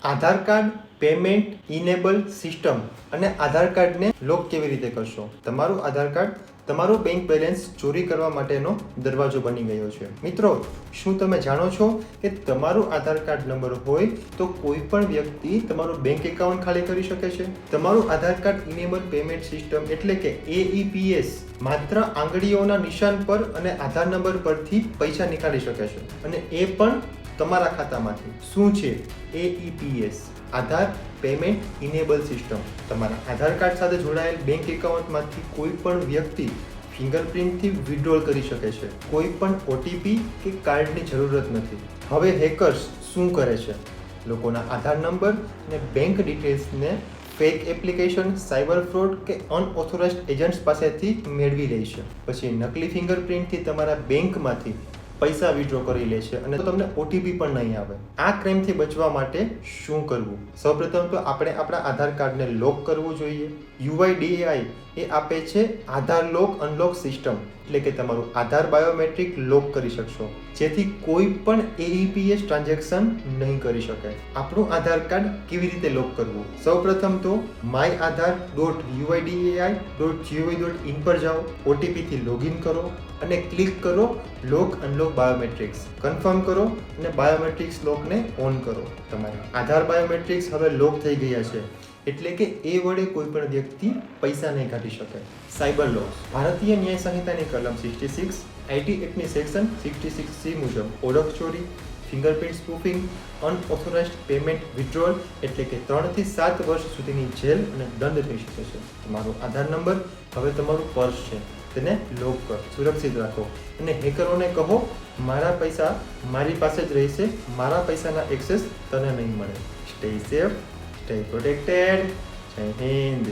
આધાર card payment enable system અને આધાર કાર્ડને લોક કેવી રીતે કરશો? તમારું આધાર કાર્ડ તમારું બેંક બેલેન્સ ચોરી કરવા માટેનો દરવાજો બની ગયો છે. મિત્રો, શું તમે જાણો છો કે તમારું આધાર કાર્ડ નંબર હોય તો કોઈ પણ વ્યક્તિ તમારું બેંક એકાઉન્ટ ખાલી કરી શકે છે? તમારું આધાર કાર્ડ ઇનેબલ પેમેન્ટ સિસ્ટમ એટલે કે AEPS માત્ર આંગળીઓના નિશાન પર અને આધાર નંબર પરથી પૈસા નીકાળી શકે છે, અને એ પણ તમારા ખાતામાંથી. શું છે AEPS? આધાર પેમેન્ટ ઇનેબલ સિસ્ટમ. તમારા આધાર કાર્ડ સાથે જોડાયેલ બેંક એકાઉન્ટમાંથી કોઈ પણ વ્યક્તિ ફિંગરપ્રિન્ટથી વિથડ્રોલ કરી શકે છે. કોઈ પણ OTP કે કાર્ડની જરૂરત નથી. હવે હેકર્સ શું કરે છે? લોકોના આધાર નંબર અને બેંક ડિટેલ્સને ફેક એપ્લિકેશન, સાયબર ફ્રોડ કે અનઓથોરાઇઝ્ડ એજન્ટ્સ પાસેથી મેળવી લે છે. પછી નકલી ફિંગરપ્રિન્ટથી તમારા બેંકમાંથી પૈસા વિથડ્રો કરી લે છે અને તમને OTP પણ નહીં આવે. આ ક્રાઇમથી બચવા માટે શું કરવું? સૌપ્રથમ તો આપણે આપણા આધાર કાર્ડને લોક કરવું જોઈએ. UIDAI એ આપે છે આધાર લોક અનલોક સિસ્ટમ, એટલે કે તમારું આધાર બાયોમેટ્રિક લોક કરી શકશો, જેથી કોઈ પણ AEPS ટ્રાન્ઝેક્શન નહીં કરી શકે. આપણું આધાર કાર્ડ કેવી રીતે લોક કરવું? સૌપ્રથમ તો myAadhar.uidai.gov.in પર જાઓ, OTP થી લોગિન કરો અને ક્લિક કરો લોક અનલોક બાયોમેટ્રિક્સ. કન્ફર્મ કરો અને બાયોમેટ્રિક્સ લોકને ઓન કરો. તમારા આધાર બાયોમેટ્રિક્સ હવે લોક થઈ ગયા છે, એટલે કે એ વડે કોઈ પણ વ્યક્તિ પૈસા નહીં કાઢી શકે. Cyber loss. ભારતીય ન્યાય સંહિતાની કલમ 66, IT એક્ટની સેક્શન 66C મુજબ ઓળખ ચોરી, ફિંગરપ્રિન્ટ સ્પૂફિંગ, અનઓથોરાઇઝ્ડ પેમેન્ટ વિથડ્રોલ એટલે કે 3 થી 7 વર્ષ સુધીની જેલ અને દંડ થઈ શકે છે. તમારો આધાર નંબર હવે તમારું પર્સ છે, તેને લોક કરો, સુરક્ષિત રાખો અને હેકરોને કહો મારા પૈસા મારી પાસે જ રહેશે, મારા પૈસાના એક્સેસ તને નહીં મળે. Stay safe, stay protected. જય હિન્દ.